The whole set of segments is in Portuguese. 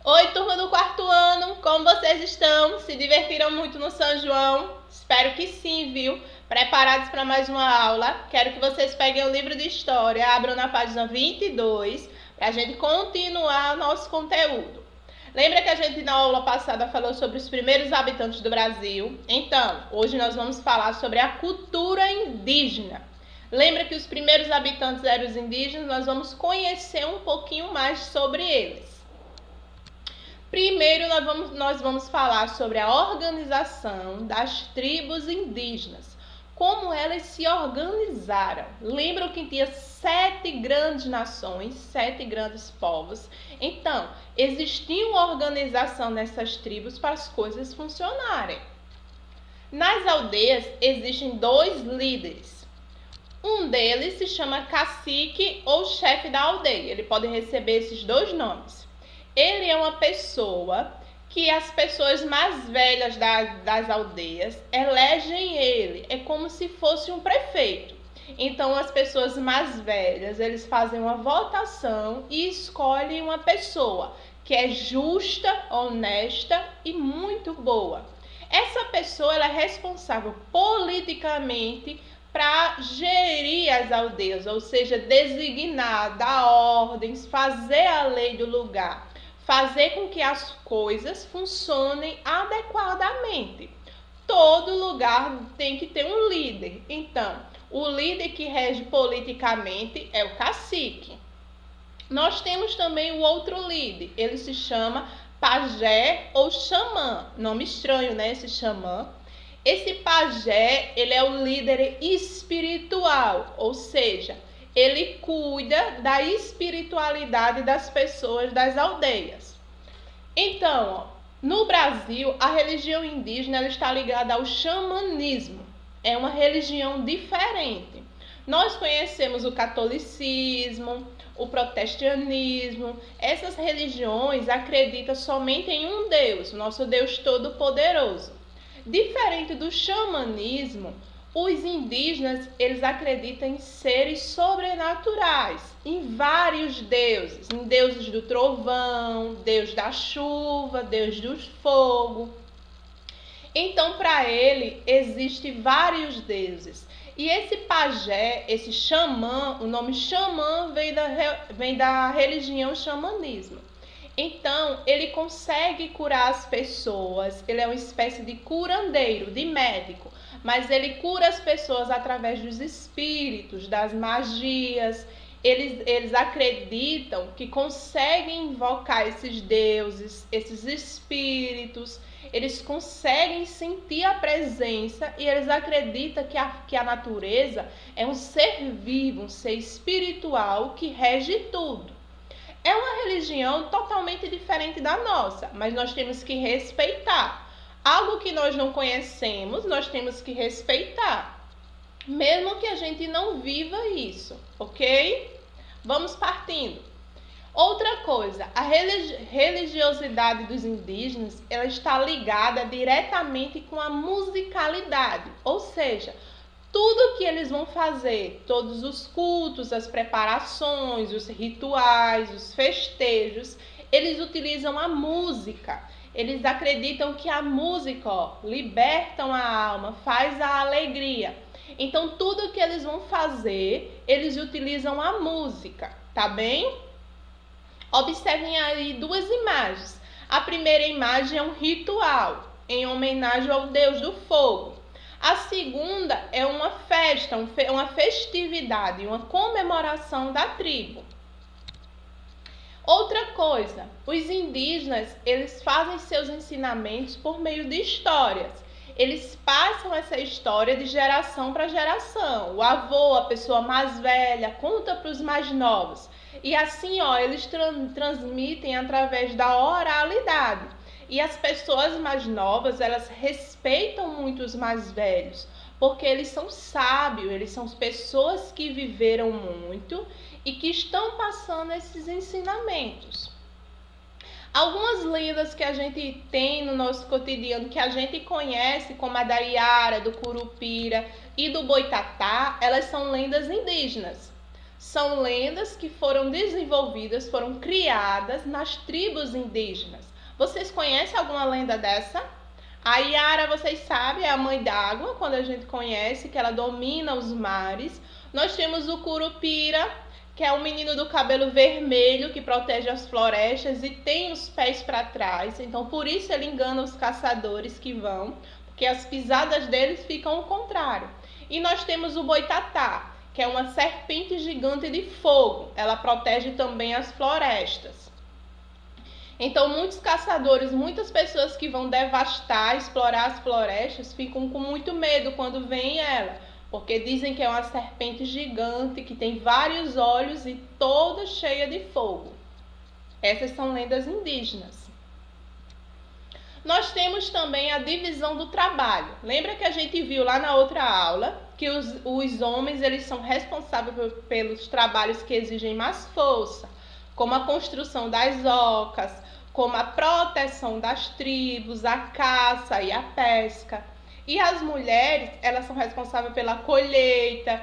Oi, turma do quarto ano, como vocês estão? Se divertiram muito no São João? Espero que sim, viu? Preparados para mais uma aula? Quero que vocês peguem o livro de história, abram na página 22 para a gente continuar nosso conteúdo. Lembra que a gente na aula passada falou sobre os primeiros habitantes do Brasil? Então, hoje nós vamos falar sobre a cultura indígena. Lembra que os primeiros habitantes eram os indígenas? Nós vamos conhecer um pouquinho mais sobre eles. Primeiro, nós vamos falar sobre a organização das tribos indígenas, como elas se organizaram. Lembram que tinha 7 grandes nações, 7 grandes povos? Então, existia uma organização nessas tribos para as coisas funcionarem. Nas aldeias existem 2 líderes. Um deles se chama cacique ou chefe da aldeia. Ele pode receber esses 2 nomes. Ele é uma pessoa que as pessoas mais velhas das aldeias elegem ele. É como se fosse um prefeito. Então, as pessoas mais velhas, eles fazem uma votação e escolhem uma pessoa que é justa, honesta e muito boa. Essa pessoa ela é responsável politicamente para gerir as aldeias, ou seja, designar, dar ordens, fazer a lei do lugar, fazer com que as coisas funcionem adequadamente. Todo lugar tem que ter um líder. Então, o líder que rege politicamente é o cacique. Nós temos também o outro líder. Ele se chama pajé ou xamã. Nome estranho, né? Esse xamã. Esse pajé, ele é o líder espiritual, ou seja, ele cuida da espiritualidade das pessoas das aldeias. Então, no Brasil, a religião indígena ela está ligada ao xamanismo. É uma religião diferente. Nós conhecemos o catolicismo, o protestantismo. Essas religiões acreditam somente em um Deus, o nosso Deus Todo-Poderoso. Diferente do xamanismo, os indígenas eles acreditam em seres sobrenaturais, em vários deuses, em deuses do trovão, deus da chuva, deus do fogo. Então, para ele, existem vários deuses. E esse pajé, esse xamã, o nome xamã vem da religião xamanismo. Então, ele consegue curar as pessoas, ele é uma espécie de curandeiro, de médico, mas ele cura as pessoas através dos espíritos, das magias. Eles acreditam que conseguem invocar esses deuses, esses espíritos, eles conseguem sentir a presença e eles acreditam que a natureza é um ser vivo, um ser espiritual que rege tudo. É uma religião totalmente diferente da nossa, mas nós temos que respeitar. Algo que nós não conhecemos, nós temos que respeitar, mesmo que a gente não viva isso, ok? Vamos partindo. Outra coisa, a religiosidade dos indígenas, ela está ligada diretamente com a musicalidade, ou seja, tudo que eles vão fazer, todos os cultos, as preparações, os rituais, os festejos, eles utilizam a música. Eles acreditam que a música libertam a alma, faz a alegria. Então, tudo que eles vão fazer, eles utilizam a música, tá bem? Observem aí 2 imagens. A primeira imagem é um ritual, em homenagem ao Deus do fogo. A segunda é uma festa, uma festividade, uma comemoração da tribo. Outra coisa, os indígenas, eles fazem seus ensinamentos por meio de histórias. Eles passam essa história de geração para geração. O avô, a pessoa mais velha, conta para os mais novos. E assim, eles transmitem através da oralidade. E as pessoas mais novas, elas respeitam muito os mais velhos, porque eles são sábios, eles são pessoas que viveram muito e que estão passando esses ensinamentos. Algumas lendas que a gente tem no nosso cotidiano, que a gente conhece, como a da Iara, do Curupira e do Boitatá, elas são lendas indígenas. São lendas que foram desenvolvidas, foram criadas nas tribos indígenas. Vocês conhecem alguma lenda dessa? A Yara, vocês sabem, é a mãe d'água, quando a gente conhece que ela domina os mares. Nós temos o Curupira, que é um menino do cabelo vermelho que protege as florestas e tem os pés para trás. Então, por isso ele engana os caçadores que vão, porque as pisadas deles ficam ao contrário. E nós temos o Boitatá, que é uma serpente gigante de fogo. Ela protege também as florestas. Então, muitos caçadores, muitas pessoas que vão devastar, explorar as florestas, ficam com muito medo quando veem ela, porque dizem que é uma serpente gigante, que tem vários olhos e toda cheia de fogo. Essas são lendas indígenas. Nós temos também a divisão do trabalho. Lembra que a gente viu lá na outra aula que os homens eles são responsáveis pelos trabalhos que exigem mais força, como a construção das ocas, como a proteção das tribos, a caça e a pesca. E as mulheres, elas são responsáveis pela colheita,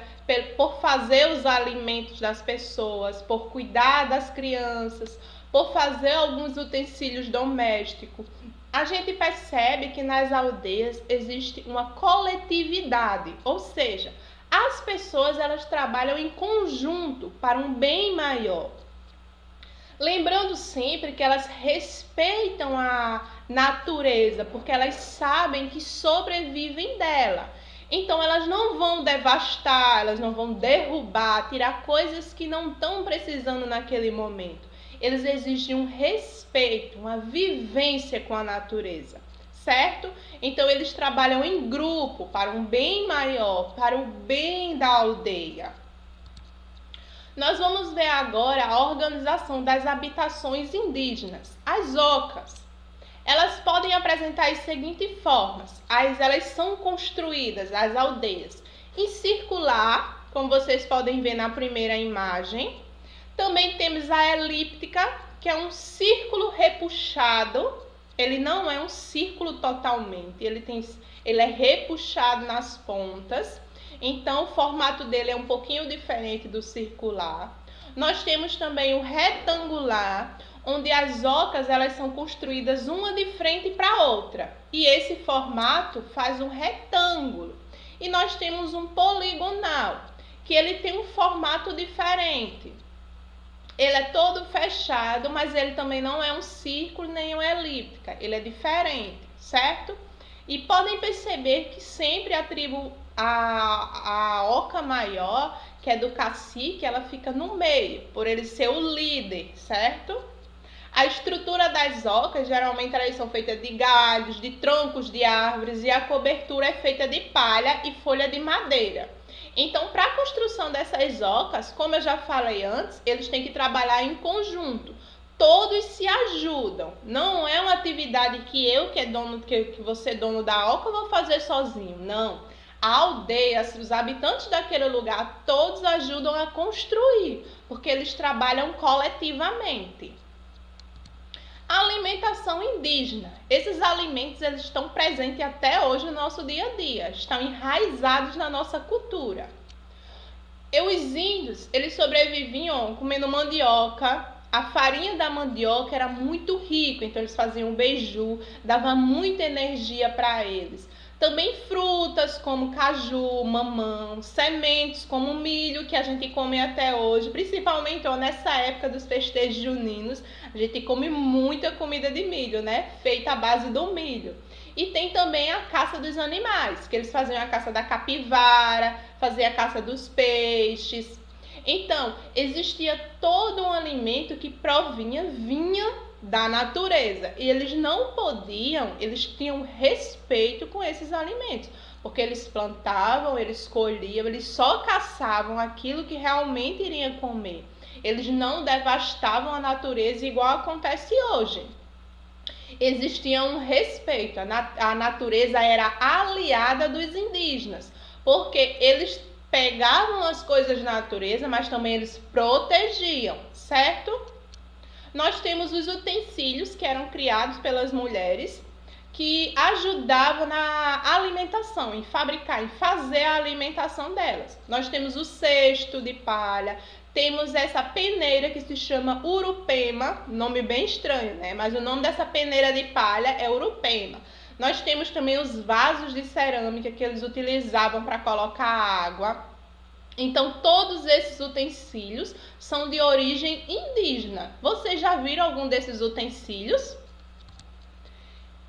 por fazer os alimentos das pessoas, por cuidar das crianças, por fazer alguns utensílios domésticos. A gente percebe que nas aldeias existe uma coletividade, ou seja, as pessoas elas trabalham em conjunto para um bem maior. Lembrando sempre que elas respeitam a natureza, porque elas sabem que sobrevivem dela. Então elas não vão devastar, elas não vão derrubar, tirar coisas que não estão precisando naquele momento. Eles exigem um respeito, uma vivência com a natureza, certo? Então eles trabalham em grupo para um bem maior, para o bem da aldeia. Nós vamos ver agora a organização das habitações indígenas, as ocas. Elas podem apresentar as seguintes formas. Elas são construídas, as aldeias, em circular, como vocês podem ver na primeira imagem. Também temos a elíptica, que é um círculo repuxado. Ele não é um círculo totalmente, ele é repuxado nas pontas. Então, o formato dele é um pouquinho diferente do circular. Nós temos também o retangular, onde as ocas elas são construídas uma de frente para a outra. E esse formato faz um retângulo. E nós temos um poligonal, que ele tem um formato diferente. Ele é todo fechado, mas ele também não é um círculo nem uma elíptica. Ele é diferente, certo? E podem perceber que sempre a tribo, a oca maior, que é do cacique, ela fica no meio, por ele ser o líder, certo? A estrutura das ocas, geralmente elas são feitas de galhos, de troncos de árvores e a cobertura é feita de palha e folha de madeira. Então, para a construção dessas ocas, como eu já falei antes, eles têm que trabalhar em conjunto. Todos se ajudam. Não é uma atividade que eu, que você é dono da oca, vou fazer sozinho. Não. A aldeia, os habitantes daquele lugar, todos ajudam a construir, porque eles trabalham coletivamente. A alimentação indígena. Esses alimentos eles estão presentes até hoje no nosso dia a dia, estão enraizados na nossa cultura. Os índios, eles sobreviviam comendo mandioca. A farinha da mandioca era muito rica, então eles faziam beiju, dava muita energia para eles. Também frutas como caju, mamão, sementes como milho, que a gente come até hoje, principalmente nessa época dos festejos juninos, a gente come muita comida de milho, né? Feita à base do milho. E tem também a caça dos animais, que eles faziam a caça da capivara, faziam a caça dos peixes. Então, existia todo um alimento que vinha da natureza. E eles não podiam, eles tinham respeito com esses alimentos. Porque eles plantavam, eles colhiam, eles só caçavam aquilo que realmente iriam comer. Eles não devastavam a natureza igual acontece hoje. Existia um respeito, a natureza era aliada dos indígenas. Porque eles pegavam as coisas da natureza, mas também eles protegiam, certo? Nós temos os utensílios que eram criados pelas mulheres, que ajudava na alimentação, em fabricar, em fazer a alimentação delas. Nós temos o cesto de palha, temos essa peneira que se chama urupema, nome bem estranho, né? Mas o nome dessa peneira de palha é urupema. Nós temos também os vasos de cerâmica que eles utilizavam para colocar água. Então, todos esses utensílios são de origem indígena. Vocês já viram algum desses utensílios?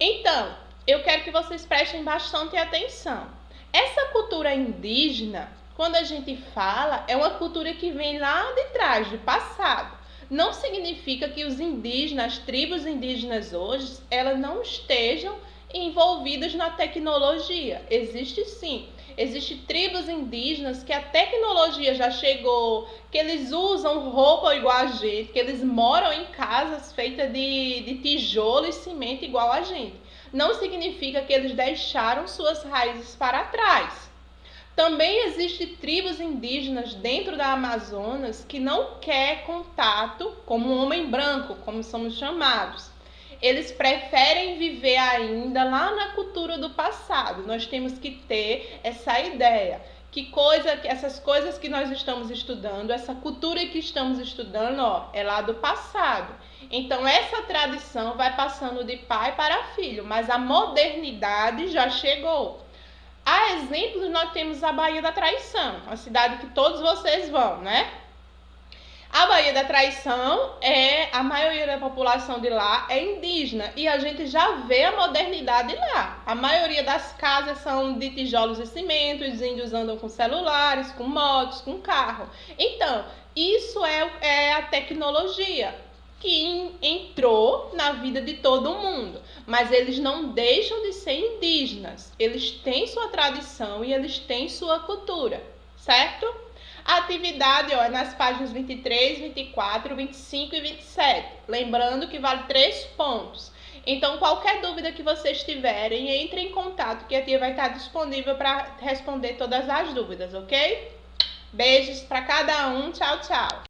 Então, eu quero que vocês prestem bastante atenção. Essa cultura indígena, quando a gente fala, é uma cultura que vem lá de trás, do passado. Não significa que os indígenas, as tribos indígenas hoje, elas não estejam envolvidas na tecnologia. Existe sim. Existem tribos indígenas que a tecnologia já chegou, que eles usam roupa igual a gente, que eles moram em casas feitas de tijolo e cimento igual a gente. Não significa que eles deixaram suas raízes para trás. Também existem tribos indígenas dentro da Amazonas que não quer contato como um homem branco, como somos chamados. Eles preferem viver ainda lá na cultura do passado. Nós temos que ter essa ideia. Essas coisas que nós estamos estudando, essa cultura que estamos estudando, é lá do passado. Então, essa tradição vai passando de pai para filho, mas a modernidade já chegou. A exemplo, nós temos a Baía da Traição, uma cidade que todos vocês vão, né? A Baía da Traição, a maioria da população de lá é indígena e a gente já vê a modernidade lá. A maioria das casas são de tijolos e cimento, os índios andam com celulares, com motos, com carro. Então, isso é a tecnologia que entrou na vida de todo mundo, mas eles não deixam de ser indígenas. Eles têm sua tradição e eles têm sua cultura, certo? A atividade é nas páginas 23, 24, 25 e 27. Lembrando que vale 3 pontos. Então, qualquer dúvida que vocês tiverem, entre em contato que a tia vai estar disponível para responder todas as dúvidas, ok? Beijos para cada um. Tchau, tchau.